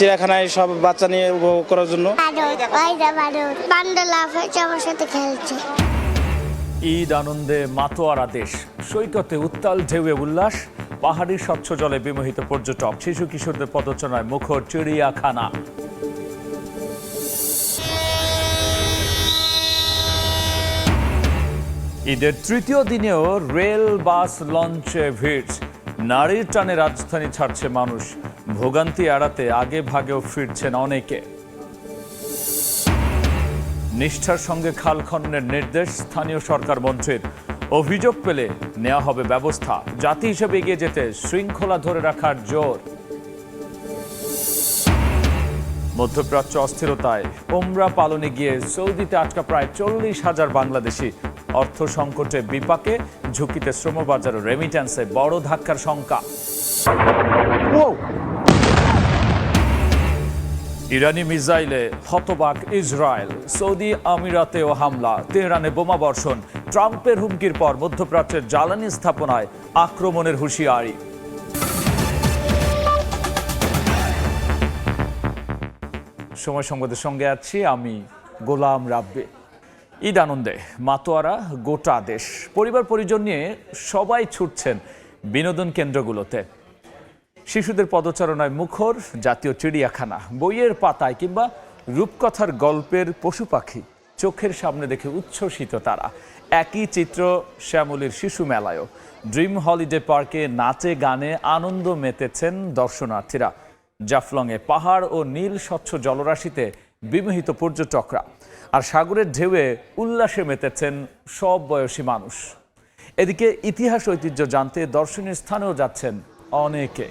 চিড়িয়াখানায় সব বাচ্চা নিয়ে উপভোগ করার জন্য ঈদ আনন্দে মাতোয়ারা দেশ, সৈকতে উত্তাল ঢেউয়ে উল্লাস, পাহাড়ি স্বচ্ছ জলে বিমোহিত পর্যটক, শিশু কিশোরদের পদচারণায় মুখর চিড়িয়াখানা। ঈদের তৃতীয় দিনেও রেল, বাস, লঞ্চে ভিড়। নারীর টানে রাজধানী ছাড়ছে মানুষ, ভোগান্তি এড়াতে আগে ভাগেও ফিরছেন অনেকে। নিষ্ঠার সঙ্গে খাল খননের নির্দেশ স্থানীয় সরকার মন্ত্রীর, অভিযোগ পেলে নেওয়া হবে ব্যবস্থা। জাতি হিসেবে এগিয়ে যেতে শৃঙ্খলা ধরে রাখার জোর। মধ্যপ্রাচ্য অস্থিরতায় ওমরা পালনে গিয়ে সৌদিতে আটকা প্রায় 40,000 বাংলাদেশি। অর্থ সংকটে বিপাকে, ঝুঁকিতে শ্রমবাজার ও রেমিট্যান্সে বড় ধাক্কার শঙ্কা। ইরানি মিসাইলে হতবাক ইসরায়েল, সৌদি আমিরাতেও হামলা, তেহরানে বোমা বর্ষণ। ট্রাম্পের হুমকির পর মধ্যপ্রাচ্যের জ্বালানি স্থাপনায় আক্রমণের হুঁশিয়ারি। সময় সংবাদের সঙ্গে আছি আমি গোলাম রাব্বি। ঈদ আনন্দে মাতোয়ারা গোটা দেশ, পরিবার পরিজন নিয়ে সবাই ছুটছেন বিনোদন কেন্দ্রগুলোতে। শিশুদের পদচারণায় মুখর জাতীয় চিড়িয়াখানা, বইয়ের পাতায় কিংবা রূপকথার গল্পের পশু পাখি চোখের সামনে দেখে উচ্ছ্বসিত তারা। একই চিত্র শ্যামলীর শিশু মেলায়ও। ড্রিম হলিডে পার্কে নাচে গানে আনন্দ মেতেছেন দর্শনার্থীরা। জাফলংয়ে পাহাড় ও নীল স্বচ্ছ জলরাশিতে বিমোহিত পর্যটকরা, আর সাগরের ঢেউয়ে উল্লাসে মেতেছেন সব বয়সী মানুষ। এদিকে ইতিহাস ঐতিহ্য জানতে দর্শনীয় স্থানেও যাচ্ছেন অনেকে।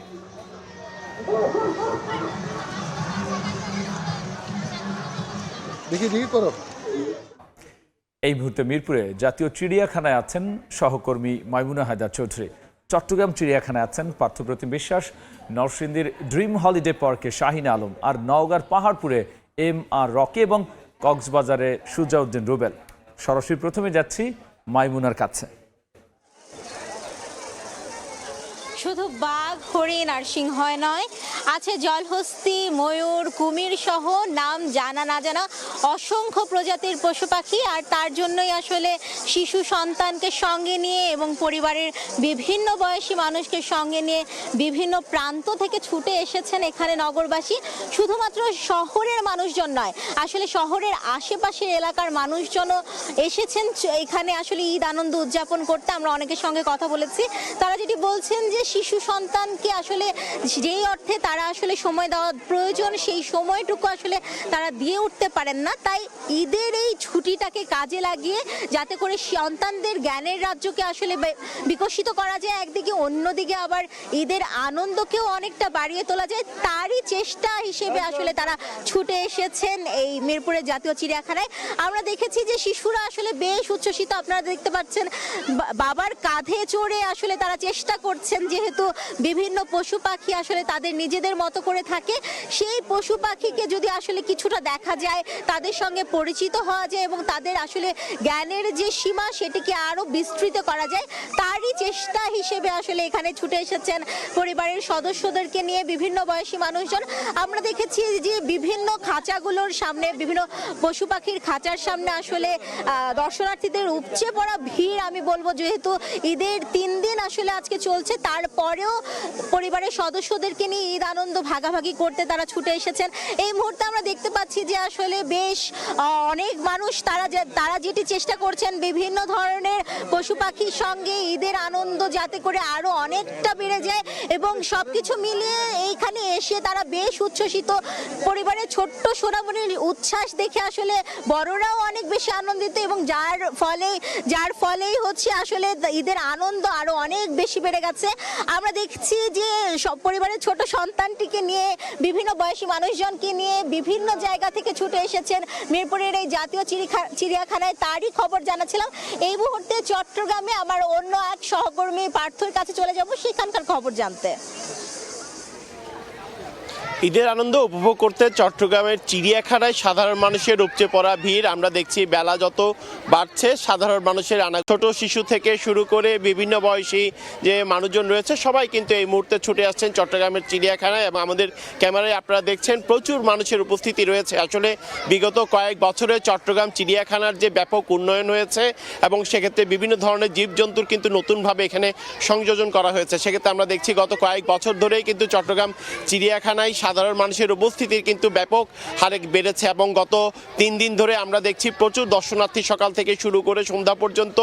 এই মুহূর্তে মিরপুরে জাতীয় চিড়িয়াখানায় আছেন সহকর্মী মাইমুনা হায়দার চৌধুরী, চট্টগ্রাম চিড়িয়াখানায় আছেন পার্থপ্রতিম বিশ্বাস, নরসিংদীর ড্রিম হলিডে পার্কে শাহিন আলম, আর নওগাঁর পাহাড়পুরে MR রকি এবং কক্সবাজারে সুজাউদ্দিন রুবেল। সরাসরি প্রথমে যাচ্ছি মাইমুনার কাছে। শুধু বাঘ, হরিণ আর সিংহ নয়, আছে জলহস্তি, ময়ূর, কুমির সহ নাম জানা না জানা অসংখ্য প্রজাতির পশু পাখি। আর তার জন্যই আসলে শিশু সন্তানকে সঙ্গে নিয়ে এবং পরিবারের বিভিন্ন বয়সী মানুষকে সঙ্গে নিয়ে বিভিন্ন প্রান্ত থেকে ছুটে এসেছেন এখানে নগরবাসী। শুধুমাত্র শহরের মানুষজন নয়, আসলে শহরের আশেপাশের এলাকার মানুষজনও এসেছেন এখানে আসলে ঈদ আনন্দ উদযাপন করতে। আমরা অনেকের সঙ্গে কথা বলেছি, তারা যেটি বলছেন যে শিশু সন্তানকে আসলে যেই অর্থে তারা আসলে সময় দেওয়া প্রয়োজন, সেই সময়টুকু আসলে তারা দিয়ে উঠতে পারেন না। তাই ঈদের এই ছুটিটাকে কাজে লাগিয়ে যাতে করে সন্তানদের জ্ঞানের রাজ্যকে আসলে বিকশিত করা যায়, একদিকে অন্যদিকে আবার ঈদের আনন্দকেও অনেকটা বাড়িয়ে তোলা যায়, তারই চেষ্টা হিসেবে আসলে তারা ছুটে এসেছেন এই মিরপুরের জাতীয় চিড়িয়াখানায়। আমরা দেখেছি যে শিশুরা আসলে বেশ উচ্ছ্বসিত। আপনারা দেখতে পাচ্ছেন বাবার কাঁধে চড়ে আসলে তারা চেষ্টা করছেন, যেহেতু বিভিন্ন পশু পাখি আসলে তাদের নিজেদের মতো করে থাকে, সেই পশু পাখিকে যদি আসলে কিছুটা দেখা যায়, তাদের সঙ্গে পরিচিত হওয়া যায় এবং তাদের আসলে জ্ঞানের যে সীমা সেটিকে আরো বিস্তৃত করা যায়, তারই চেষ্টা হিসেবে আসলে এখানে ছুটে এসেছেন পরিবারের সদস্যদেরকে নিয়ে বিভিন্ন বয়সী মানুষজন। আমরা দেখেছি যে বিভিন্ন খাঁচাগুলোর সামনে, বিভিন্ন পশু পাখির খাঁচার সামনে আসলে দর্শনার্থীদের উপচে পড়া ভিড় আমি বলবো, যেহেতু ঈদের 3 দিন আসলে আজকে চলছে, তারপরেও পরিবারের সদস্যদেরকে নিয়ে ঈদ আনন্দ ভাগাভাগি করতে তারা ছুটে এসেছেন। এই মুহূর্তে আমরা দেখতে পাচ্ছি যে আসলে বেশ অনেক মানুষ তারা যেটি চেষ্টা করছেন বিভিন্ন ধরনের পশু পাখির সঙ্গে ঈদের আনন্দ যাতে করে আরো অনেকটা বেড়ে যায়, এবং সবকিছু মিলিয়ে এইখানে এসে তারা বেশ উচ্ছ্বসিত। পরিবারের ছোট্ট সোনামণির উচ্ছ্বাস দেখে আসলে বড়রাও অনেক বেশি আনন্দিত, এবং যার ফলেই হচ্ছে আসলে ঈদের আনন্দ আরো অনেক বেশি বেড়ে গেছে। আমরা দেখছি যে সব পরিবারের ছোট সন্তানটিকে নিয়ে, বিভিন্ন বয়সী মানুষজনকে নিয়ে বিভিন্ন জায়গা থেকে ছুটে এসেছেন মিরপুরের এই জাতীয় চিড়িয়াখানায়, তারই খবর জানাছিলাম। এই মুহূর্তে চট্টগ্রামে আমার অন্য এক সহকর্মী পার্থর কাছে চলে যাব সেখানকার খবর জানতে। ঈদের আনন্দ উপভোগ করতে চট্টগ্রামের চিড়িয়াখানায় সাধারণ মানুষের উপচে পড়া ভিড় আমরা দেখছি। বেলা যত বাড়ছে সাধারণ মানুষের আনা, ছোট শিশু থেকে শুরু করে বিভিন্ন বয়সী যে মানুষজন রয়েছে সবাই কিন্তু এই মুহূর্তে ছুটে আসছেন চট্টগ্রামের চিড়িয়াখানায়। এবং আমাদের ক্যামেরায় আপনারা দেখছেন প্রচুর মানুষের উপস্থিতি রয়েছে। আসলে বিগত কয়েক বছরে চট্টগ্রাম চিড়িয়াখানার যে ব্যাপক উন্নয়ন হয়েছে এবং সেক্ষেত্রে বিভিন্ন ধরনের জীবজন্তুর কিন্তু নতুনভাবে এখানে সংযোজন করা হয়েছে। সেক্ষেত্রে আমরা দেখছি গত কয়েক বছর ধরেই কিন্তু চট্টগ্রাম চিড়িয়াখানায় সাধারণ মানুষের উপস্থিতির কিন্তু ব্যাপক হারে বেড়েছে। এবং গত 3 দিন ধরে আমরা দেখছি প্রচুর দর্শনার্থী সকাল থেকে শুরু করে সন্ধ্যা পর্যন্ত।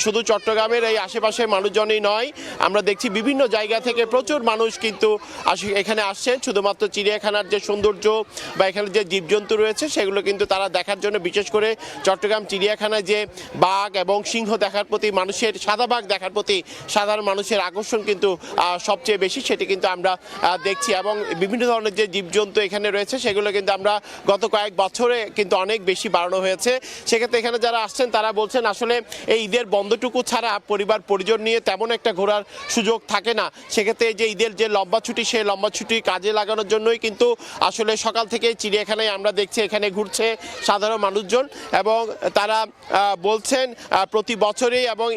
শুধু চট্টগ্রামের এই আশেপাশে মানুষজনই নয়, আমরা দেখছি বিভিন্ন জায়গা থেকে প্রচুর মানুষ কিন্তু এখানে আসছেন শুধুমাত্র চিড়িয়াখানার যে সৌন্দর্য বা এখানে যে জীবজন্তু রয়েছে সেগুলো কিন্তু তারা দেখার জন্য। বিশেষ করে চট্টগ্রাম চিড়িয়াখানায় যে বাঘ এবং সিংহ দেখার প্রতি মানুষের, সাদা বাঘ দেখার প্রতি সাধারণ মানুষের আকর্ষণ কিন্তু সবচেয়ে বেশি, সেটি কিন্তু আমরা দেখছি। এবং বিভিন্ন ধরনের যে জীবজন্তু এখানে রয়েছে সেগুলো কিন্তু আমরা গত কয়েক বছরে কিন্তু অনেক বেশি বাড়ানো হয়েছে। সেক্ষেত্রে এখানে যারা আসছেন তারা বলছেন আসলে এই ঈদের বন্ধটুকু ছাড়া পরিবার পরিজন নিয়ে তেমন একটা ঘোরার সুযোগ থাকে না। সেক্ষেত্রে এই যে ঈদের যে লম্বা ছুটি, সেই লম্বা ছুটি কাজে লাগানোর জন্যই কিন্তু আসলে সকাল থেকে চিড়িয়াখানায় আমরা দেখছি এখানে ঘুরছে সাধারণ মানুষজন। এবং তারা বলছেন প্রতি বছরই এবং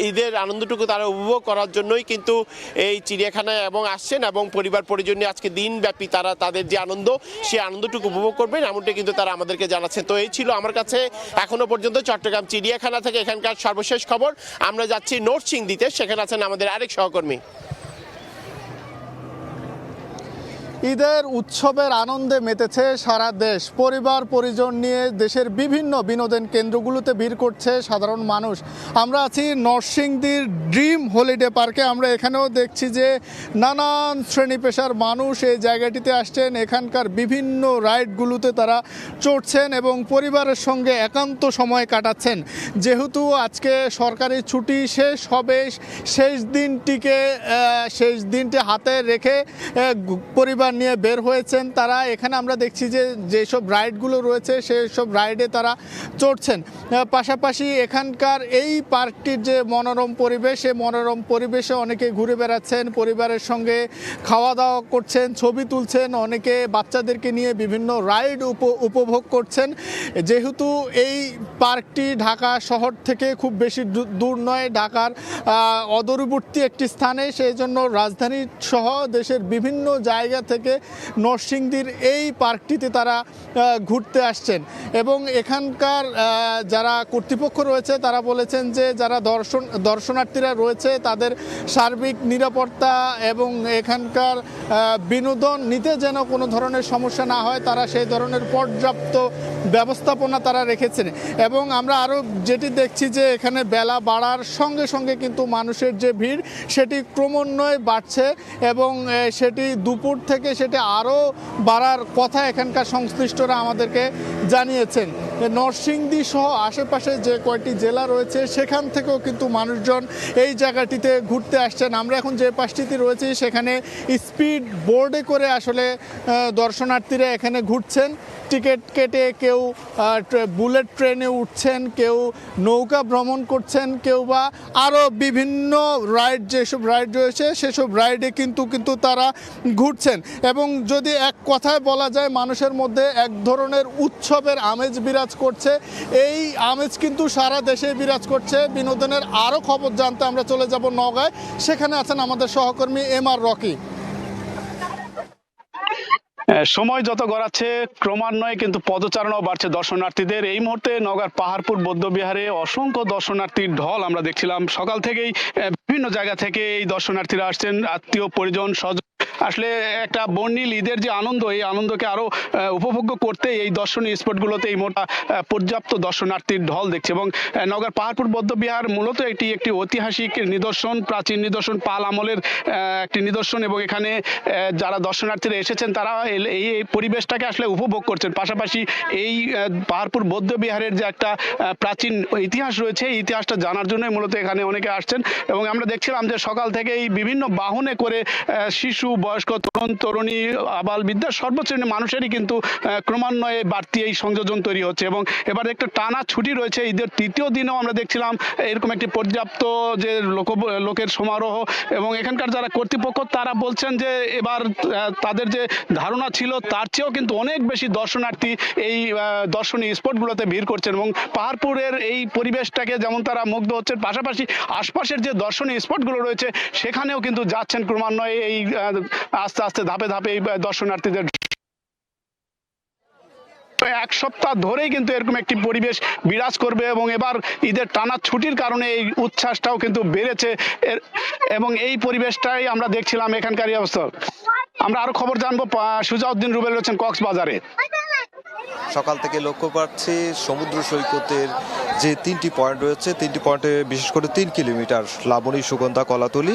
ঈদের আনন্দটুকু তারা উপভোগ করার জন্যই কিন্তু এই চিড়িয়াখানায় এবং আসছেন এবং পরিবার পরিজন নিয়ে আজকে দিনব্যাপী তারা তাদের যে আনন্দ সেই আনন্দটুকু উপভোগ করবেন এমনটা কিন্তু তারা আমাদেরকে জানাচ্ছেন। তো এই ছিল আমার কাছে এখনো পর্যন্ত চট্টগ্রাম চিড়িয়াখানা থেকে এখানকার সর্বশেষ খবর। আমরা যাচ্ছি নরসিংদীতে, সেখানে আছেন আমাদের আরেক সহকর্মী। ঈদের উৎসবের আনন্দে মেতেছে সারা দেশ। পরিবার পরিজন নিয়ে দেশের বিভিন্ন বিনোদন কেন্দ্রগুলোতে ভিড় করছে সাধারণ মানুষ। আমরা আছি নরসিংদীর ড্রিম হলিডে পার্কে। আমরা এখানেও দেখছি যে নানান শ্রেণী পেশার মানুষ এই জায়গাটিতে আসছেন, এখানকার বিভিন্ন রাইডগুলোতে তারা চড়ছেন এবং পরিবারের সঙ্গে একান্ত সময় কাটাচ্ছেন। যেহেতু আজকে সরকারি ছুটি শেষ হবে, শেষ দিনটি হাতে রেখে পরিবার নিয়ে বের হয়েছেন তারা। এখানে আমরা দেখছি যে যেসব রাইডগুলো রয়েছে সেই সব রাইডে তারা চড়ছেন। পাশাপাশি এখানকার এই পার্কটির যে মনোরম পরিবেশ, এই মনোরম পরিবেশে অনেকে ঘুরে বেড়াচ্ছেন, পরিবারের সঙ্গে খাওয়া দাওয়া করছেন, ছবি তুলছেন, অনেকে বাচ্চাদেরকে নিয়ে বিভিন্ন রাইড উপভোগ করছেন। যেহেতু এই পার্কটি ঢাকা শহর থেকে খুব বেশি দূর নয়, ঢাকার অদূরবর্তী একটি স্থানে, সেই জন্য রাজধানী সহ দেশের বিভিন্ন জায়গা থেকে নরসিংদীর এই পার্কটিতে তারা ঘুরতে আসছেন। এবং এখানকার যারা কর্তৃপক্ষ রয়েছে তারা বলেছেন যে যারা দর্শনার্থীরা রয়েছে তাদের সার্বিক নিরাপত্তা এবং এখানকার বিনোদন নিতে যেন কোনো ধরনের সমস্যা না হয়, তারা সেই ধরনের পর্যাপ্ত ব্যবস্থাপনা তারা রেখেছেন। এবং আমরা আরও যেটি দেখছি যে এখানে বেলা বাড়ার সঙ্গে সঙ্গে কিন্তু মানুষের যে ভিড় সেটি ক্রমান্বয়ে বাড়ছে এবং সেটি দুপুর থেকে সেটি আরও বাড়ার কথা এখানকার সংশ্লিষ্টরা আমাদেরকে জানিয়েছেন। নরসিংদী সহ আশেপাশে যে কয়টি জেলা রয়েছে সেখান থেকেও কিন্তু মানুষজন এই জায়গাটিতে ঘুরতে আসছেন। আমরা এখন যে পাশটিতে রয়েছি সেখানে স্পিড বোর্ডে করে আসলে দর্শনার্থীরা এখানে ঘুরছেন। টিকিট কেটে কেউ বুলেট ট্রেনে উঠছেন, কেউ নৌকা ভ্রমণ করছেন, কেউ বা আরও বিভিন্ন রাইড, যেসব রাইড রয়েছে সেসব রাইডে কিন্তু তারা ঘুরছেন। এবং যদি এক কথায় বলা যায় মানুষের মধ্যে এক ধরনের উৎসবের আমেজ বিরাজ করছে। এই আমেজ কিন্তু সারা দেশে বিরাজ করছে। বিনোদনের আরও খবর জানতে আমরা চলে যাব নওগাঁয়, সেখানে আছেন আমাদের সহকর্মী MR রকি। সময় যত গড়াচ্ছে ক্রমান্বয়ে কিন্তু পদচারণাও বাড়ছে দর্শনার্থীদের। এই মুহূর্তে নওগাঁর পাহাড়পুর বৌদ্ধবিহারে অসংখ্য দর্শনার্থীর ঢল আমরা দেখছিলাম। সকাল থেকেই বিভিন্ন জায়গা থেকে এই দর্শনার্থীরা আসছেন, আত্মীয় পরিজন স্বজন। আসলে একটা বর্ণিল ঈদের যে আনন্দ, এই আনন্দকে আরো উপভোগ্য করতে এই দর্শনীয় স্পটগুলোতে এই মোটা পর্যাপ্ত দর্শনার্থীর ঢল দেখছে। এবং নওগাঁর পাহাড়পুর বৌদ্ধবিহার মূলত একটি ঐতিহাসিক নিদর্শন, প্রাচীন নিদর্শন, পাল আমলের একটি নিদর্শন। এবং এখানে যারা দর্শনার্থীরা এসেছেন তারা এই পরিবেশটাকে আসলে উপভোগ করছেন। পাশাপাশি এই পাহাড়পুর বৌদ্ধবিহারের যে একটা প্রাচীন ইতিহাস রয়েছে, এই ইতিহাসটা জানার জন্যই মূলত এখানে অনেকে আসছেন। এবং আমরা দেখছিলাম যে সকাল থেকেই বিভিন্ন বাহনে করে শিশু, বয়স্ক, তরুণ তরুণী, আবাল বৃদ্ধা সর্বশ্রেণীর মানুষেরই কিন্তু ক্রমান্বয়ে বাড়তি এই সংযোজন তৈরি হচ্ছে। এবং এবার একটা টানা ছুটি রয়েছে, ঈদের তৃতীয় দিনেও আমরা দেখছিলাম এরকম একটি পর্যাপ্ত যে লোকের সমারোহ। এবং এখানকার যারা কর্তৃপক্ষ তারা বলছেন যে এবার তাদের যে ধারণা ছিল তার চেয়েও কিন্তু অনেক বেশি দর্শনার্থী এই দর্শনীয় স্পটগুলোতে ভিড় করছেন। এবং পাহাড়পুরের এই পরিবেশটাকে যেমন তারা মুগ্ধ হচ্ছেন, পাশাপাশি আশপাশের যে দর্শনীয় স্পটগুলো রয়েছে সেখানেও কিন্তু যাচ্ছেন ক্রমান্বয়ে এই আস্তে আস্তে ধাপে ধাপে এই দর্শনার্থীদের। এক সপ্তাহ ধরেই কিন্তু এরকম একটি পরিবেশ বিরাজ করবে এবং এবার ঈদের টানা ছুটির কারণে এই উচ্ছ্বাসটাও কিন্তু বেড়েছে এবং এই পরিবেশটাই আমরা দেখছিলাম এখানকার অবস্থা। আমরা আরো খবর জানবো, সুজাউদ্দিন রুবেল রয়েছেন কক্সবাজারে। সকাল থেকে লক্ষ্য পাচ্ছি সমুদ্র সৈকতের যে 3টি পয়েন্ট রয়েছে, 3টি পয়েন্টে বিশেষ করে 3 কিলোমিটার লাবণী, সুগন্ধা, কলাতলি,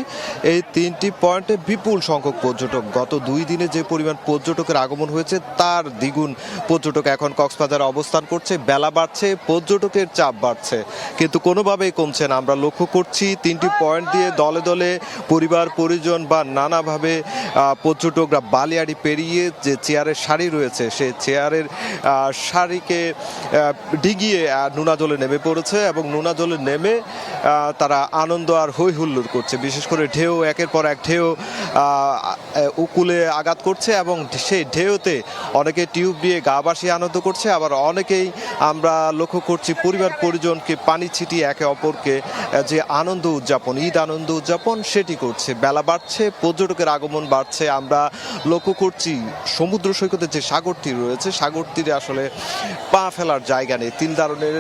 এই 3টি পয়েন্টে বিপুল সংখ্যক পর্যটক। গত 2 দিনে যে পরিমাণ পর্যটকের আগমন হয়েছে তার দ্বিগুণ পর্যটক এখন কক্সবাজারে অবস্থান করছে। বেলা বাড়ছে, পর্যটকের চাপ বাড়ছে, কিন্তু কোনোভাবেই কমছে না। আমরা লক্ষ্য করছি 3টি পয়েন্ট দিয়ে দলে দলে পরিবার পরিজন বা নানাভাবে পর্যটকরা বালিয়াড়ি পেরিয়ে যে চেয়ারের সারি রয়েছে সেই চেয়ারের সারিকে ডিগিয়ে নোনা জলে নেমে পড়েছে এবং নোনা জলে নেমে তারা আনন্দ আর হই হুল্লোড় করছে। বিশেষ করে ঢেউ, একের পর এক ঢেউ উকুলে আঘাত করছে এবং সেই ঢেউতে অনেকে টিউব দিয়ে গা ভাসিয়ে আনন্দ করছে, আবার অনেকেই আমরা লক্ষ্য করছি পরিবার পরিজনকে পানি ছিটিয়ে একে অপরকে যে আনন্দ উদযাপন, ঈদ আনন্দ উদযাপন সেটি করছে। বেলা বাড়ছে, পর্যটকের আগমন বাড়ছে। আমরা লক্ষ্য করছি সমুদ্র সৈকতে যে সাগরটি রয়েছে, সাগরটির আসলে পা ফেলার জায়গা নেই, 3 ধরনের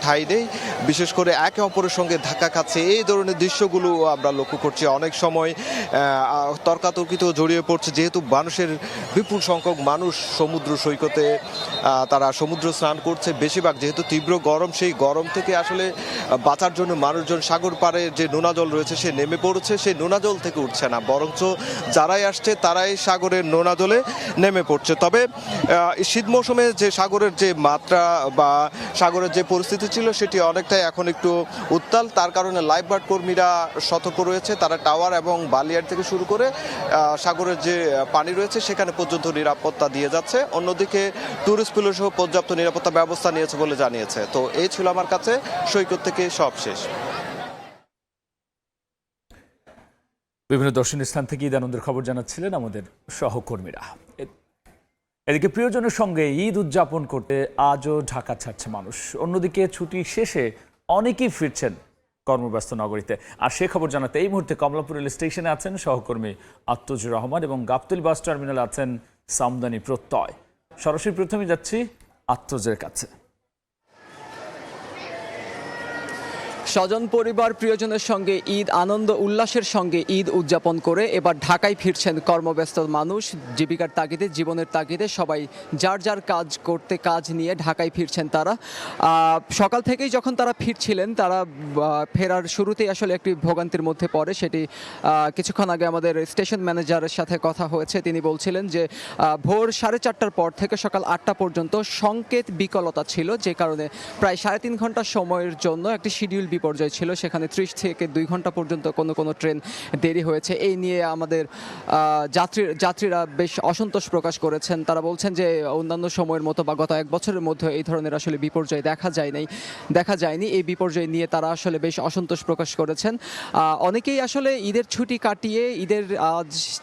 ঠাঁই নেই। বিশেষ করে একে অপরের সঙ্গে ধাক্কা খাচ্ছে, এই ধরনের দৃশ্যগুলো আমরা লক্ষ্য করছি। অনেক সময় তর্কাতর্কিতেও জড়িয়ে পড়ছে, যেহেতু মানুষের বিপুল সংখ্যক মানুষ সমুদ্র সৈকতে তারা সমুদ্র স্নান করছে। বেশিরভাগ যেহেতু তীব্র গরম, সেই গরম থেকে আসলে বাঁচার জন্য মানুষজন সাগর পাড়ে যে নোনা জল রয়েছে সে নেমে পড়ছে, সেই নোনা জল থেকে উঠছে না, বরঞ্চ যারাই আসছে তারাই সাগরের নোনা জলে নেমে পড়ছে। তবে শীত মৌসুমে যে সাগরের যে মাত্রা বা সাগরের যে পরিস্থিতি ছিল সেটি অনেকটাই এখন একটু উত্তাল। তার কারণে লাইফগার্ড কর্মীরা সতর্ক রয়েছে, তারা টাওয়ার এবং বালিয়াড় থেকে শুরু করে সাগরের যে পানি রয়েছে সেখানে পর্যন্ত নিরাপত্তা দিয়ে যাচ্ছে। অন্যদিকে টুরিস্ট পুলিশও পর্যাপ্ত নিরাপত্তা ব্যবস্থা নিয়েছে বলে জানিয়েছে। তো এই ছিল আমার কাছে সৈকত থেকে সব শেষ। বিভিন্ন দর্শনীয় স্থান থেকে ঈদ আনন্দের খবর জানাচ্ছিলেন আমাদের সহকর্মীরা। এদিকে প্রিয়জনের সঙ্গে ঈদ উদযাপন করতে আজও ঢাকা ছাড়ছে মানুষ। অন্যদিকে ছুটি শেষে অনেকেই ফিরছেন কর্মব্যস্ত নগরীতে। আর সে খবর জানাতে এই মুহূর্তে কমলাপুর রেল স্টেশনে আছেন সহকর্মী আত্তজুর রহমান এবং গাবতলী বাস টার্মিনালে আছেন সামদানি প্রত্যয়। সরাসরি প্রথমে যাচ্ছি আত্তজের কাছে। স্বজন পরিবার প্রিয়জনের সঙ্গে ঈদ আনন্দ উল্লাসের সঙ্গে ঈদ উদযাপন করে এবার ঢাকায় ফিরছেন কর্মব্যস্ত মানুষ। জীবিকার তাগিদে, জীবনের তাগিদে সবাই যার যার কাজ করতে কাজ নিয়ে ঢাকায় ফিরছেন তারা। সকাল থেকেই যখন তারা ফিরছিলেন তারা ফেরার শুরুতেই আসলে একটি ভোগান্তির মধ্যে পড়ে। সেটি কিছুক্ষণ আগে আমাদের স্টেশন ম্যানেজারের সাথে কথা হয়েছে, তিনি বলছিলেন যে ভোর 4:30টার পর থেকে সকাল 8টা পর্যন্ত সংকেত বিকলতা ছিল, যে কারণে প্রায় 3.5 ঘন্টা সময়ের জন্য একটি শিডিউল বিপর্যয় ছিল। সেখানে 30 থেকে 2 ঘন্টা পর্যন্ত কোনো ট্রেন দেরি হয়েছে। এই নিয়ে আমাদের যাত্রীরা বেশ অসন্তোষ প্রকাশ করেছেন। তারা বলছেন যে অন্যান্য সময়ের মতো বা গত 1 বছরের মধ্যে এই ধরনের আসলে বিপর্যয় দেখা যায়নি। এই বিপর্যয় নিয়ে তারা আসলে বেশ অসন্তোষ প্রকাশ করেছেন। অনেকেই আসলে ঈদের ছুটি কাটিয়ে ঈদের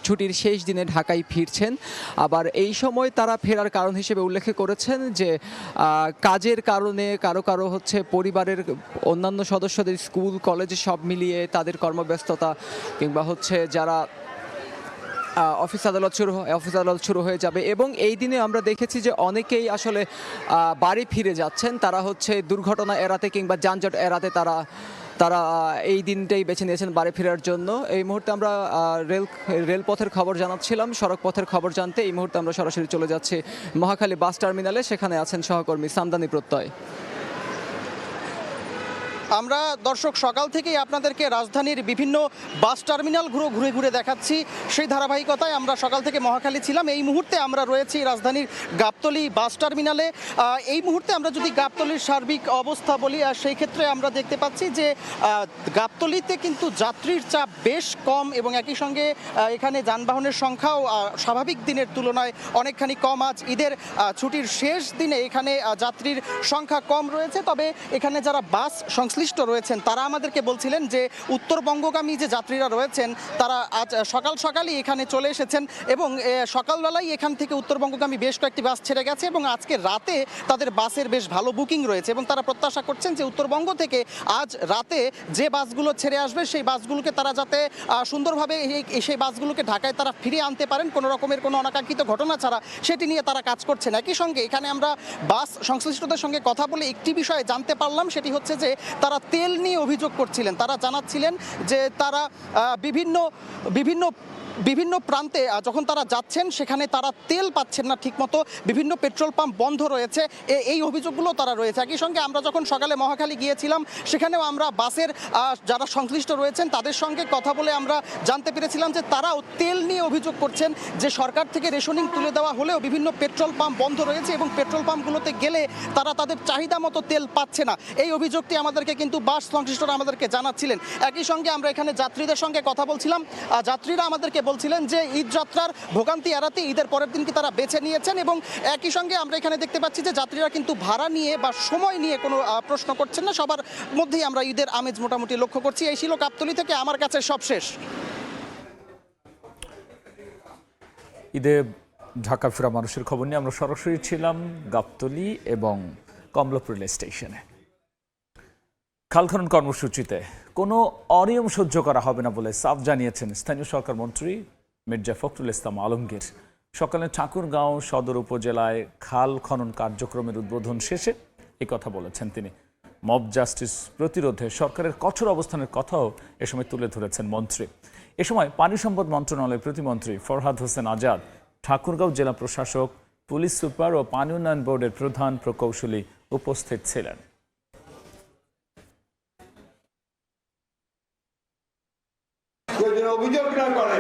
ছুটির শেষ দিনে ঢাকায় ফিরছেন। আবার এই সময় তারা ফেরার কারণ হিসেবে উল্লেখ করেছেন যে কাজের কারণে কারো হচ্ছে পরিবারের অন্যান্য সদস্যদের স্কুল কলেজে সব মিলিয়ে তাদের কর্মব্যস্ততা, কিংবা হচ্ছে যারা অফিস আদালত শুরু হয়ে যাবে। এবং এই দিনে আমরা দেখেছি যে অনেকেই আসলে বাড়ি ফিরে যাচ্ছেন। তারা হচ্ছে দুর্ঘটনা এড়াতে কিংবা যানজট এড়াতে তারা এই দিনটাই বেছে নিয়েছেন বাড়ি ফেরার জন্য। এই মুহূর্তে আমরা রেলপথের খবর জানাচ্ছিলাম, সড়ক পথের খবর জানতে এই মুহূর্তে আমরা সরাসরি চলে যাচ্ছি মহাখালী বাস টার্মিনালে। সেখানে আছেন সহকর্মী সামদানি প্রত্যয়। আমরা দর্শক সকাল থেকেই আপনাদেরকে রাজধানীর বিভিন্ন বাস টার্মিনাল ঘুরে ঘুরে দেখাচ্ছি। সেই ধারাবাহিকতায় আমরা সকাল থেকে মহাখালী ছিলাম। এই মুহূর্তে আমরা রয়েছি রাজধানীর গাবতলী বাস টার্মিনালে। এই মুহূর্তে আমরা যদি গাবতলীর সার্বিক অবস্থা বলি, সেই ক্ষেত্রে আমরা দেখতে পাচ্ছি যে গাবতলীতে কিন্তু যাত্রীর চাপ বেশ কম এবং একই সঙ্গে এখানে যানবাহনের সংখ্যাও স্বাভাবিক দিনের তুলনায় অনেকখানি কম। আজ ঈদের ছুটির শেষ দিনে এখানে যাত্রীর সংখ্যা কম রয়েছে। তবে এখানে যারা বাস সংশ্লিষ্ট রয়েছেন তারা আমাদেরকে বলছিলেন যে উত্তরবঙ্গগামী যে যাত্রীরা রয়েছেন তারা আজ সকালই এখানে চলে এসেছেন এবং সকালবেলায় এখান থেকে উত্তরবঙ্গগামী বেশ কয়েকটি বাস ছেড়ে গেছে এবং আজকে রাতে তাদের বাসের বেশ ভালো বুকিং রয়েছে এবং তারা প্রত্যাশা করছেন যে উত্তরবঙ্গ থেকে আজ রাতে যে বাসগুলো ছেড়ে আসবে সেই বাসগুলোকে তারা যাতে সুন্দরভাবে সেই বাসগুলোকে ঢাকায় তারা ফিরিয়ে আনতে পারেন কোনো রকমের কোনো অনাকাঙ্ক্ষিত ঘটনা ছাড়া, সেটি নিয়ে তারা কাজ করছেন। একই সঙ্গে এখানে আমরা বাস সংশ্লিষ্টদের সঙ্গে কথা বলে একটি বিষয়ে জানতে পারলাম, সেটি হচ্ছে যে তারা তেল নিয়ে অভিযোগ করছিলেন। তারা জানাচ্ছিলেন যে তারা বিভিন্ন প্রান্তে যখন তারা যাচ্ছেন সেখানে তারা তেল পাচ্ছেন না ঠিকমতো, বিভিন্ন পেট্রোল পাম্প বন্ধ রয়েছে, এই অভিযোগগুলো তারা রয়েছে। একই সঙ্গে আমরা যখন সকালে মহাখালী গিয়েছিলাম সেখানেও আমরা বাসের যারা সংশ্লিষ্ট রয়েছেন তাদের সঙ্গে কথা বলে আমরা জানতে পেরেছিলাম যে তারাও তেল নিয়ে অভিযোগ করছেন যে সরকার থেকে রেশনিং তুলে দেওয়া হলেও বিভিন্ন পেট্রোল পাম্প বন্ধ রয়েছে এবং পেট্রোল পাম্পগুলোতে গেলে তারা তাদের চাহিদা মতো তেল পাচ্ছে না। এই অভিযোগটি আমাদেরকে কিন্তু বাস সংশ্লিষ্টরা আমাদেরকে জানাচ্ছিলেন। একই সঙ্গে আমরা এখানে যাত্রীদের সঙ্গে কথা বলছিলাম। যাত্রীরা আমাদেরকে বলছিলেন যে ঈদ যাত্রার ভোগান্তি এড়াতে ঈদের পরের দিনকে তারা বেছে নিয়েছেন এবং একই সঙ্গে আমরা এখানে দেখতে পাচ্ছি যে যাত্রীরা কিন্তু ভাড়া নিয়ে বা সময় নিয়ে কোনো প্রশ্ন করছেন না। সবার মধ্যেই আমরা ঈদের আমেজ মোটামুটি লক্ষ্য করছি। এই ছিল গাবতলী থেকে আমার কাছে সব শেষ। ঈদে ঢাকা ফেরা মানুষের খবর নিয়ে আমরা সরাসরি ছিলাম গাবতলী এবং কমলাপুর রেল স্টেশনে। খাল খনন কর্মসূচিতে কোনো অনিয়ম সহ্য করা হবে না বলে সাফ জানিয়েছেন স্থানীয় সরকার মন্ত্রী মির্জা ফখরুল ইসলাম আলমগীর। সকালে ঠাকুরগাঁও সদর উপজেলায় খাল খনন কার্যক্রমের উদ্বোধন শেষে এই কথা বলেছেন তিনি। মব জাস্টিস প্রতিরোধে সরকারের কঠোর অবস্থানের কথাও এ সময় তুলে ধরেছেন মন্ত্রী। এ সময় পানি সম্পদ মন্ত্রণালয়ের প্রতিমন্ত্রী ফরহাদ হোসেন আজাদ, ঠাকুরগাঁও জেলা প্রশাসক, পুলিশ সুপার ও পানি উন্নয়ন বোর্ডের প্রধান প্রকৌশলী উপস্থিত ছিলেন। অভিযোগ না করে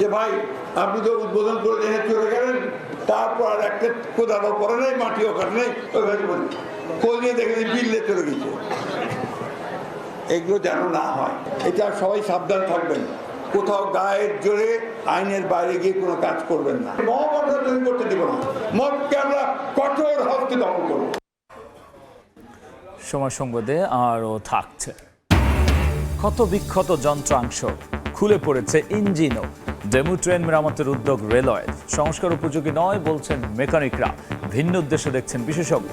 যে ভাই আপনি তো উদ্বোধন করে দেখে চলে গেলেন, তারপর আর একটা কোদালও করে নেই, মাটিও কাটে নেই, ওইভাবে বলি খোঁজ নিয়ে দেখে বিল্লে চলে গেছে। এগুলো যেন না হয়, এটা সবাই সাবধান থাকবেন। কোথাও গায়ের জোরে আইনের বাইরে গিয়ে কোনো কাজ করবেন না। মব আমরা তৈরি করতে দেব না, মবকে আমরা কঠোর হস্তে দমন করব। সময় সংবাদে আরও থাকছে। ক্ষত বিক্ষত যন্ত্রাংশ, খুলে পড়েছে ইঞ্জিনও। ডেমু ট্রেন মেরামতের উদ্যোগ রেলওয়ের, সংস্কার উপযোগী নয় বলছেন মেকানিকরা, ভিন্ন উদ্দেশ্যে দেখছেন বিশেষজ্ঞ।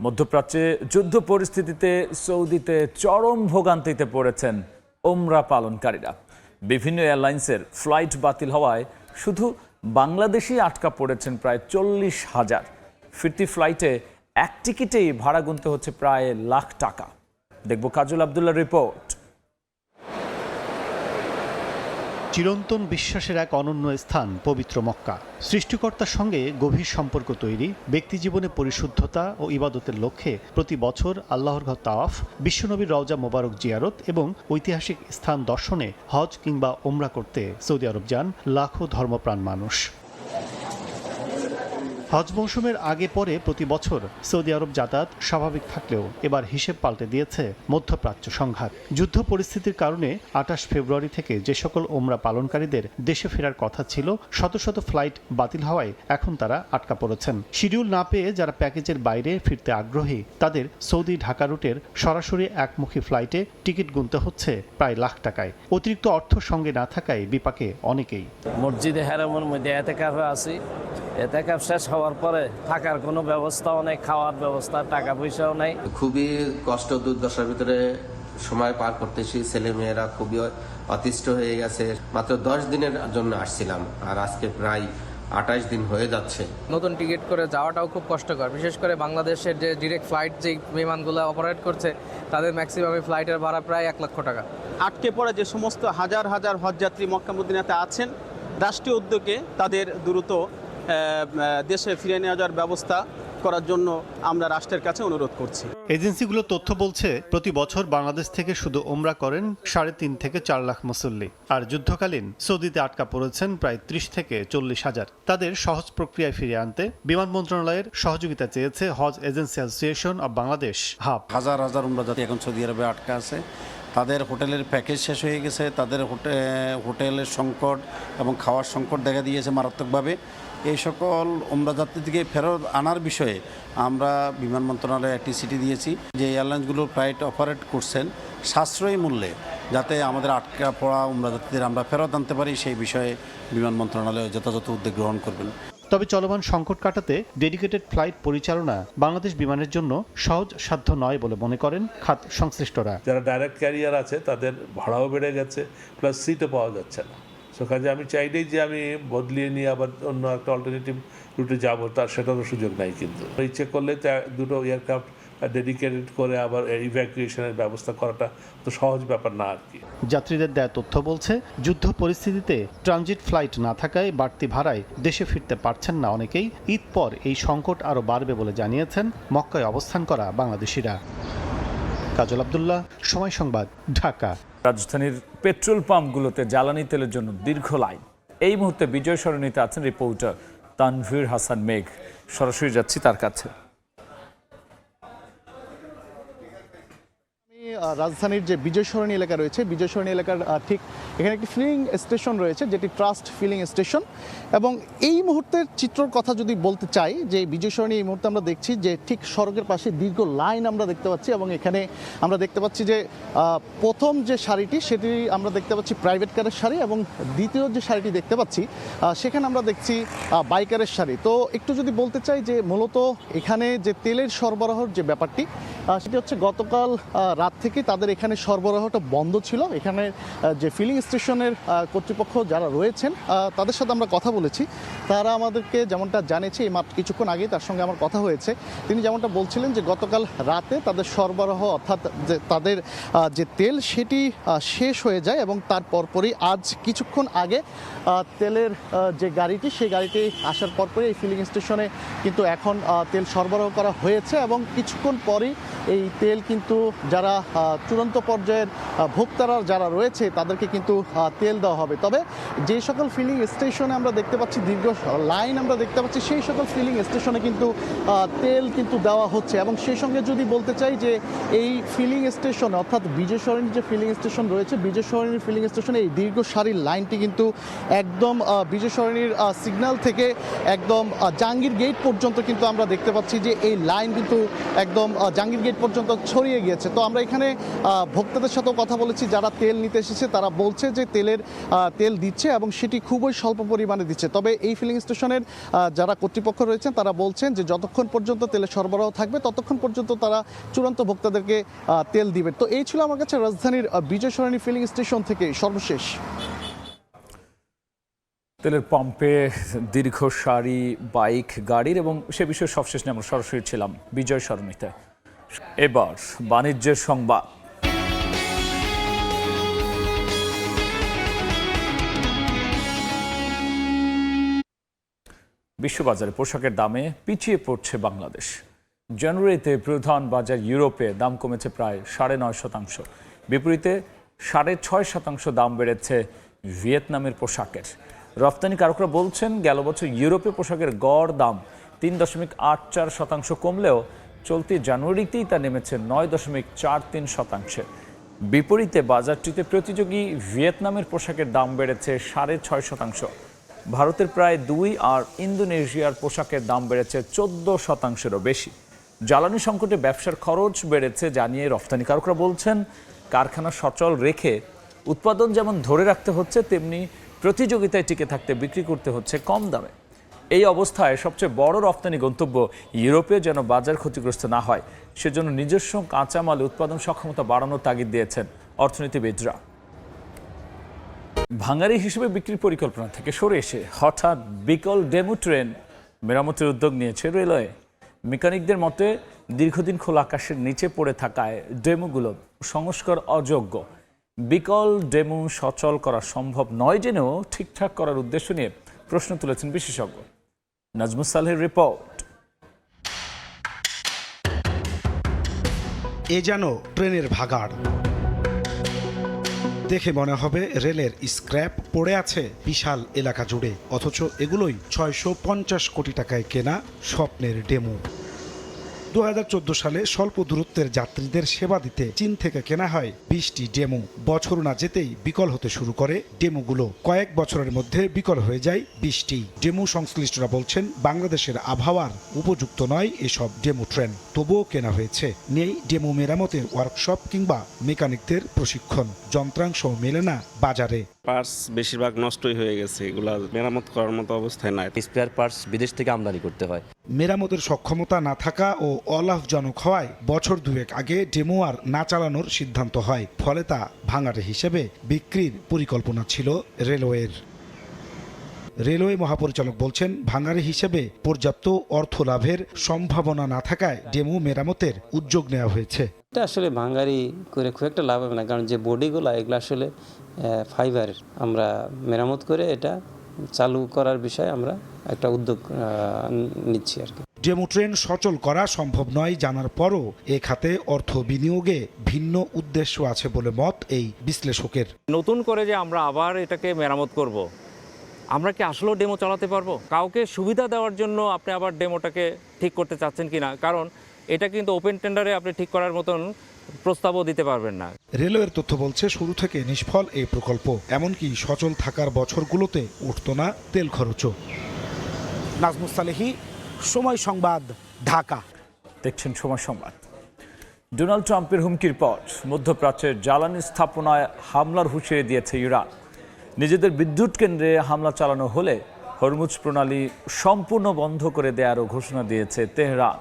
মধ্যপ্রাচ্যে যুদ্ধ পরিস্থিতিতে সৌদিতে চরম ভোগান্তিতে পড়েছেন ওমরা পালনকারীরা। বিভিন্ন এয়ারলাইন্সের ফ্লাইট বাতিল হওয়ায় শুধু বাংলাদেশেই আটকা পড়েছেন প্রায় 40,000। ফিরতি ফ্লাইটে এক টিকিটেই ভাড়া গুনতে হচ্ছে প্রায় লাখ টাকা। দেখব কাজল আব্দুল্লাহর রিপোর্ট। চিরন্তন বিশ্বাসের এক অনন্য স্থান পবিত্র মক্কা। সৃষ্টিকর্তার সঙ্গে গভীর সম্পর্ক তৈরি, ব্যক্তিজীবনে পরিশুদ্ধতা ও ইবাদতের লক্ষ্যে প্রতি বছর আল্লাহর ঘর তাওয়াফ, বিশ্বনবীর রওজা মোবারক জিয়ারত এবং ঐতিহাসিক স্থান দর্শনে হজ কিংবা ওমরা করতে সৌদি আরব যান লাখো ধর্মপ্রাণ মানুষ। হজ মৌসুমের আগে পরে প্রতি বছর সৌদি আরব যাতায়াত স্বাভাবিক থাকলেও এবার হিসেব পাল্টে দিয়েছে মধ্যপ্রাচ্য সংঘাত। যুদ্ধ পরিস্থিতির কারণে 28 ফেব্রুয়ারি থেকে যে সকল ওমরা পালনকারীদের দেশে ফেরার কথা ছিল, শত শত ফ্লাইট বাতিল হওয়ায় এখন তারা আটকা পড়েছেন। শিডিউল না পেয়ে যারা প্যাকেজের বাইরে ফিরতে আগ্রহী তাদের সৌদি ঢাকা রুটের সরাসরি একমুখী ফ্লাইটে টিকিট গুনতে হচ্ছে প্রায় লাখ টাকায়। অতিরিক্ত অর্থ সঙ্গে না থাকায় বিপাকে অনেকেই। মসজিদে হারামের মধ্যে এতেকাফে আছি, এতেকাফ শেষ হওয়ার পরে থাকার কোনো ব্যবস্থাও নেই, খাওয়ার ব্যবস্থা, টাকা পয়সাও নেই। খুবই কষ্ট দুর্দশার ভিতরে সময় পার করতেছি। ছেলে মেয়েরা খুবই অতিষ্ঠ হয়ে গেছে। মাত্র 10 দিনের জন্য আসছিলাম আর আজকে প্রায় 28 দিন হয়ে যাচ্ছে। নতুন টিকিট করে যাওয়াটাও খুব কষ্টকর, বিশেষ করে বাংলাদেশের যে ডিরেক্ট ফ্লাইট যে বিমানগুলো অপারেট করছে তাদের ম্যাক্সিমাম ফ্লাইটের ভাড়া প্রায় 1 লক্ষ টাকা। আটকে পড়ে যে সমস্ত হাজার হাজার হজযাত্রী মক্কা মদিনাতে আছেন, রাষ্ট্রীয় উদ্যোগে তাদের দ্রুত দেশে ফিরে নিয়ে যাওয়ার ব্যবস্থা করার জন্য আমরা রাষ্ট্রের কাছে অনুরোধ করছি। এজেন্সিগুলো তথ্য বলছে প্রতি বছর বাংলাদেশ থেকে শুধু ওমরা করেন 3.5 থেকে 4 লাখ মুসল্লি, আর যুদ্ধকালীন সৌদিতে আটকা পড়েছেন প্রায় 30 থেকে 40 হাজার। তাদের সহজ প্রক্রিয়ায় ফিরিয়ে আনতে বিমান মন্ত্রণালয়ের সহযোগিতা চেয়েছে হজ agency association of Bangladesh HAAB. হাজার হাজার উমরা যাত্রী এখন সৌদি আরবে আটকা আছে, তাদের হোটেলের প্যাকেজ শেষ হয়ে গেছে, তাদের হোটেলের সংকট এবং খাওয়ার সংকট দেখা দিয়েছে মারাত্মকভাবে। এই সকল উমরা যাত্রীদেরকে ফেরত আনার বিষয়ে আমরা বিমান মন্ত্রণালয়ে একটি চিঠি দিয়েছি যে এয়ারলাইন্সগুলো ফ্লাইট অপারেট করছেন সাশ্রয়ী মূল্যে, যাতে আমাদের আটকা পড়া উমরা যাত্রীদের আমরা ফেরত আনতে পারি, সেই বিষয়ে বিমান মন্ত্রণালয় যথাযথ উদ্যোগ গ্রহণ করবেন। তবে চলমান সংকট কাটাতে ডেডিকেটেড ফ্লাইট পরিচালনা বাংলাদেশ বিমানের জন্য সহজ সাধ্য নয় বলে মনে করেন খাত সংশ্লিষ্টরা। যারা ডাইরেক্ট ক্যারিয়ার আছে তাদের ভাড়াও বেড়ে গেছে, প্লাস সিটও পাওয়া যাচ্ছে না। সো কাজে আমি চাইলেই যে আমি বদলিয়ে নিয়ে আবার অন্য একটা অল্টারনেটিভ রুটে যাবো, তার সেটারও সুযোগ নাই। কিন্তু ইচ্ছে করলে দুটো এয়ারক্রাফট ডেডিকেটেড করে আবার ইভ্যাকুয়েশনের ব্যবস্থা করাটা তো সহজ ব্যাপার না আর কি। যাত্রীদের দেয়া তথ্য বলছে যুদ্ধ পরিস্থিতিতে ট্রানজিট ফ্লাইট না থাকায় বাড়তি ভাড়ায় দেশে ফিরতে পারছেন না অনেকেই। ঈদ পর এই সংকট আরও বাড়বে বলে জানিয়েছেন মক্কায় অবস্থান করা বাংলাদেশিরা। কাজল আব্দুল্লাহ, সময় সংবাদ, ঢাকা। রাজধানীর পেট্রোল পাম্পগুলোতে জ্বালানি তেলের জন্য দীর্ঘ লাইন। এই মুহূর্তে বিজয় সরণিতে আছেন রিপোর্টার তানভীর হাসান মেঘ। সরাসরি যাচ্ছি তার কাছে। রাজধানীর যে বিজয় সরণি এলাকা রয়েছে, বিজয় সরণি এলাকার ঠিক এখানে একটি ফিলিং স্টেশন রয়েছে, যেটি ট্রাস্ট ফিলিং স্টেশন। এবং এই মুহূর্তের চিত্রর কথা যদি বলতে চাই, যে বিজয় সরণি এই মুহূর্তে আমরা দেখছি যে ঠিক সড়কের পাশে দীর্ঘ লাইন আমরা দেখতে পাচ্ছি। এবং এখানে আমরা দেখতে পাচ্ছি যে প্রথম যে সারিটি সেটি আমরা দেখতে পাচ্ছি প্রাইভেট কারের সারি, এবং দ্বিতীয় যে সারিটি দেখতে পাচ্ছি সেখানে আমরা দেখছি বাইকারের সারি। তো একটু যদি বলতে চাই যে মূলত এখানে যে তেলের সরবরাহের যে ব্যাপারটি সেটি হচ্ছে গতকাল রাত থেকে তাদের এখানে সরবরাহটা বন্ধ ছিল। এখানে যে ফিলিং স্টেশনের কর্তৃপক্ষ যারা রয়েছেন তাদের সাথে আমরা কথা বলেছি। তারা আমাদেরকে যেমনটা জানিয়েছে, এই মাত্র কিছুক্ষণ আগে তার সঙ্গে আমার কথা হয়েছে, তিনি যেমনটা বলছিলেন যে গতকাল রাতে তাদের সরবরাহ অর্থাৎ যে তাদের যে তেল সেটি শেষ হয়ে যায়, এবং তার পরপরই আজ কিছুক্ষণ আগে তেলের যে গাড়িটি সেই গাড়িটি আসার পরপরই এই ফিলিং স্টেশনে কিন্তু এখন তেল সরবরাহ করা হয়েছে। এবং কিছুক্ষণ পরই এই তেল কিন্তু যারা চূড়ান্ত পর্যায়ের ভোক্তারা যারা রয়েছে তাদেরকে কিন্তু তেল দেওয়া হবে। তবে যে সকল ফিলিং স্টেশনে আমরা দেখতে পাচ্ছি দীর্ঘ লাইন আমরা দেখতে পাচ্ছি, সেই সকল ফিলিং স্টেশনে কিন্তু তেল কিন্তু দেওয়া হচ্ছে। এবং সেই সঙ্গে যদি বলতে চাই যে এই ফিলিং স্টেশন অর্থাৎ বিজয় সরণির যে ফিলিং স্টেশন রয়েছে, বিজয় সরণির ফিলিং স্টেশনে এই দীর্ঘ সারির লাইনটি কিন্তু একদম বিজয় সরণির সিগন্যাল থেকে একদম জাহাঙ্গীর গেট পর্যন্ত কিন্তু আমরা দেখতে পাচ্ছি যে এই লাইন কিন্তু একদম জাহাঙ্গীর গেট পর্যন্ত ছড়িয়ে গিয়েছে। তো আমরা এখানে ভোক্তাদের সাথেও কথা বলেছি, যারা তেল নিতে এসেছে তারা বলছে যে তেল দিচ্ছে এবং সেটি খুবই স্বল্প পরিমাণে দিচ্ছে। তবে এই ফিলিং স্টেশনের যারা কর্তৃপক্ষ রয়েছেন তারা বলছেন যে যতক্ষণ পর্যন্ত তেলের সরবরাহ থাকবে ততক্ষণ পর্যন্ত তারা চূড়ান্ত ভোক্তাদেরকে তেল দিবে। তো এই ছিল আমার কাছে রাজধানীর বিজয় সরণি ফিলিং স্টেশন থেকে সর্বশেষ। তেলের পাম্পে দীর্ঘ সারি বাইক গাড়ির, এবং সে বিষয়ে সবশেষ নিয়ে আমরা সরাসরি ছিলাম বিজয় সরণিতে। এবার বাণিজ্যের সংবাদ। বিশ্ববাজারে পোশাকের দামে পিছিয়ে পড়ছে বাংলাদেশ। জানুয়ারিতে প্রধান বাজার ইউরোপে দাম কমেছে প্রায় 9.5%। বিপরীতে 6.5% দাম বেড়েছে ভিয়েতনামের পোশাকের। রপ্তানিকারকরা বলছেন গেল বছর ইউরোপে পোশাকের গড় দাম 3.84% কমলেও চলতি জানুয়ারিতেই তা নেমেছে 9.43%। বিপরীতে বাজারটিতে প্রতিযোগী ভিয়েতনামের পোশাকের দাম বেড়েছে 6.5%। ভারতের প্রায় 2 আর ইন্দোনেশিয়ার পোশাকের দাম বেড়েছে 14%-এরও বেশি। জ্বালানি সংকটে ব্যবসার খরচ বেড়েছে জানিয়ে রপ্তানিকারকরা বলছেন কারখানা সচল রেখে উৎপাদন যেমন ধরে রাখতে হচ্ছে, তেমনি প্রতিযোগিতায় টিকে থাকতে বিক্রি করতে হচ্ছে কম দামে। এই অবস্থায় সবচেয়ে বড় রপ্তানি গন্তব্য ইউরোপে যেন বাজার ক্ষতিগ্রস্ত না হয়, সেজন্য নিজস্ব কাঁচামাল উৎপাদন সক্ষমতা বাড়ানোর তাগিদ দিয়েছেন অর্থনীতিবিদরা। ভাঙারি হিসেবে বিক্রির পরিকল্পনা থেকে সরে এসে হঠাৎ বিকল ডেমো ট্রেন মেরামতের উদ্যোগ নিয়েছে রেলওয়ে। মেকানিকদের মতে দীর্ঘদিন খোলা আকাশের নিচে পড়ে থাকায় ডেমোগুলো সংস্কার অযোগ্য। বিকল ডেমো সচল করা সম্ভব নয় জেনেও ঠিকঠাক করার উদ্দেশ্য নিয়ে প্রশ্ন তুলেছেন বিশেষজ্ঞ। নাজমুস সালেহের রিপোর্ট। এ যেন ট্রেনের ভাগাড়। দেখে মনে হবে রেলের স্ক্র্যাপ পড়ে আছে বিশাল এলাকা জুড়ে, অথচ এগুলোই 650 কোটি টাকায় কেনা স্বপ্নের ডেমো। 2014 সালে স্বল্প দূরত্বের যাত্রীদের সেবা দিতে চীন থেকে কেনা হয় 20টি ডেমো। বছর না যেতেই বিকল হতে শুরু করে ডেমোগুলো। কয়েক বছরের মধ্যে বিকল হয়ে যায় 20টি ডেমো। সংশ্লিষ্টরা বলছেন বাংলাদেশের আবহাওয়ার উপযুক্ত নয় এসব ডেমো ট্রেন, তবুও কেনা হয়েছে। নেই ডেমো মেরামতের ওয়ার্কশপ কিংবা মেকানিকদের প্রশিক্ষণ, যন্ত্রাংশ মেলে না বাজারে। পার্টস বেশিরভাগ নষ্টই হয়ে গেছে, এগুলা মেরামত করার মতো অবস্থায় নাই। স্পেয়ার পার্টস বিদেশ থেকে আমদানি করতে হয়। মেরামতের সক্ষমতা না থাকা ও অলাভজনক হওয়ায় বছর দুয়েক আগে ডেমো আর না চালানোর সিদ্ধান্ত হয়। ফলে তা ভাঙাড়ে হিসেবে বিক্রির পরিকল্পনা ছিল রেলওয়ের। রেলওয়ে মহাপরিচালক বলছেন, ভাঙাড়ি হিসেবে পর্যাপ্ত অর্থ লাভের সম্ভাবনা না থাকায় ডেমো মেরামতের উদ্যোগ নেওয়া হয়েছে। এটা আসলে ভাঙাড়ি করে খুব একটা লাভ হবে না, কারণ যে বডিগুলো এগুলো আসলে ফাইবার, আমরা মেরামত করে এটা চালু করার বিষয়ে আমরা একটা উদ্যোগ নিচ্ছি আর কি। ডেমো ট্রেন সচল করা সম্ভব নয় জানার পরও এ খাতে অর্থ বিনিয়োগে ভিন্ন উদ্দেশ্য আছে বলে মত এই বিশ্লেষকের। নতুন করে যে আমরা আবার এটাকে মেরামত করব, আমরা কি আসলেও ডেমো চালাতে পারবো? কাউকে সুবিধা দেওয়ার জন্য আপনি আবার ডেমোটাকে ঠিক করতে চাচ্ছেন কিনা, কারণ এটা কিন্তু ওপেন টেন্ডারে আপনি ঠিক করার মতন প্রস্তাবও দিতে পারবেন না। রেলওয়ের তথ্য বলছে শুরু থেকে নিষ্ফল এই প্রকল্প, এমনকি সচল থাকার বছরগুলোতে উঠত না তেল খরচও। নাজমুস সালেহী, সময় সংবাদ, ঢাকা। দেখছেন সময় সংবাদ। ডোনাল্ড ট্রাম্পের হুমকির পর মধ্যপ্রাচ্যের জ্বালানি স্থাপনায় হামলার হুঁশিয়ারি দিয়েছে ইরান। নিজেদের বিদ্যুৎ কেন্দ্রে হামলা চালানো হলে হরমুজ প্রণালী সম্পূর্ণ বন্ধ করে দেওয়ারও ঘোষণা দিয়েছে তেহরান।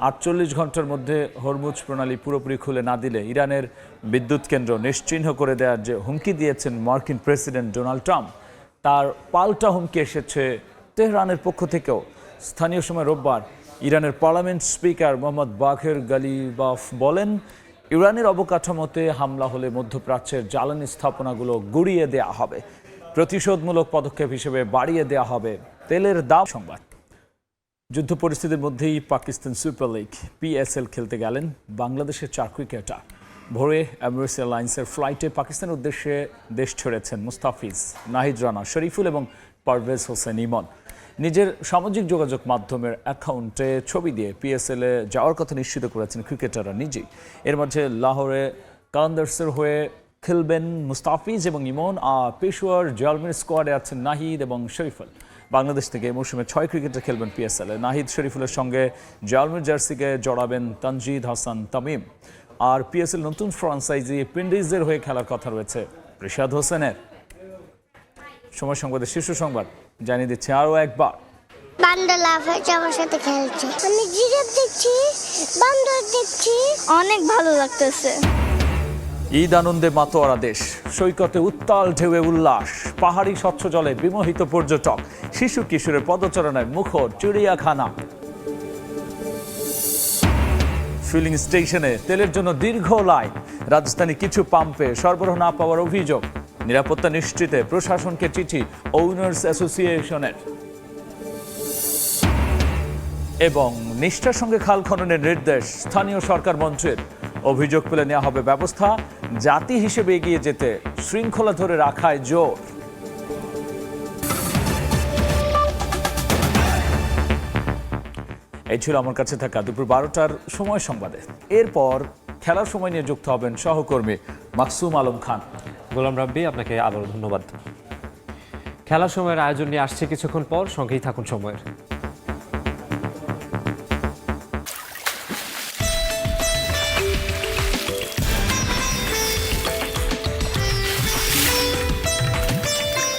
48 ঘন্টার মধ্যে হরমুজ প্রণালী পুরোপুরি খুলে না দিলে ইরানের বিদ্যুৎ কেন্দ্র নিশ্চিহ্ন করে দেওয়ার যে হুমকি দিয়েছেন মার্কিন প্রেসিডেন্ট ডোনাল্ড ট্রাম্প, তার পাল্টা হুমকি এসেছে তেহরানের পক্ষ থেকেও। স্থানীয় সময় রোববার ইরানের পার্লামেন্ট স্পিকার মোহাম্মদ বাঘের গালিবাফ বলেন, ইরানের অবকাঠামোতে হামলা হলে মধ্যপ্রাচ্যের জ্বালানি স্থাপনাগুলো গুড়িয়ে দেওয়া হবে, প্রতিশোধমূলক পদক্ষেপ হিসেবে বাড়িয়ে দেওয়া হবে তেলের দাম। সংবাদ। যুদ্ধ পরিস্থিতির মধ্যেই পাকিস্তান সুপার লিগ PSL খেলতে গেলেন বাংলাদেশের 4 ক্রিকেটার। ভোরে এমিরেটস এয়ারলাইন্সের ফ্লাইটে পাকিস্তানের উদ্দেশ্যে দেশ ছেড়েছেন মুস্তাফিজ, নাহিদ রানা, শরীফুল এবং পারভেজ হোসেন ইমন। নিজের সামাজিক যোগাযোগ মাধ্যমের অ্যাকাউন্টে ছবি দিয়ে PSL-এ যাওয়ার কথা নিশ্চিত করেছেন ক্রিকেটাররা নিজেই। এর মাঝে লাহোরে কালান্দার্সের হয়ে খেলবেন মুস্তাফিজ এবং ইমন, আর পেশোয়ার জালমির স্কোয়াডে আছেন নাহিদ এবং শরীফুল। বাংলাদেশ থেকে এই মৌসুমে 6 ক্রিকেটার খেলবেন PSL-এ। নাহিদ শরীফুলের সঙ্গে জালমির জার্সিকে জড়াবেন তানজিদ হাসান তামিম। আর PSL নতুন ফ্রাঞ্চাইজি পিন্ডিজের হয়ে খেলার কথা রয়েছে রিশাদ হোসেনের। সময় সংবাদের শীর্ষ সংবাদ জানিয়ে দিচ্ছে আরও একবার। বান্দর লাভ হয়েছে, আমার সাথে খেলছে। আমি জিরাফ দেখছি, বান্দর দেখছি, অনেক ভালো লাগতেছে। ঈদ আনন্দে মাতোয়ারা দেশ, সৈকতে উত্তাল ঢেউয়ে উল্লাস, পাহাড়ি স্বচ্ছ জলে বিমোহিত পর্যটক, শিশু কিশোরের পদচারণায় মুখর চিড়িয়াখানা। ফিলিং স্টেশনে তেলের জন্য দীর্ঘ লাইন, রাজধানী কিছু পাম্পে সরবরাহ না পাওয়ার অভিযোগ। নিরাপত্তা নিশ্চিতে প্রশাসনকে চিঠি ওনার্স অ্যাসোসিয়েশনের। এবং নিষ্ঠার সঙ্গে খাল খননের নির্দেশ স্থানীয় সরকার মন্ত্রীর। অভিযোগ পেলে নেওয়া হবে ব্যবস্থা, জাতি হিসেবে এগিয়ে যেতে শৃঙ্খলা ধরে রাখায় জোর। এই ছিল আমার কাছে থাকা দুপুর 12টার সময় সংবাদে। এরপর খেলার সময় নিয়ে যুক্ত হবেন সহকর্মী মাকসুম আলম খান। গোলাম রাব্বি, আপনাকে আবারও ধন্যবাদ। খেলার সময়ের আয়োজন নিয়ে আসছে কিছুক্ষণ পর, সঙ্গেই থাকুন সময়ের।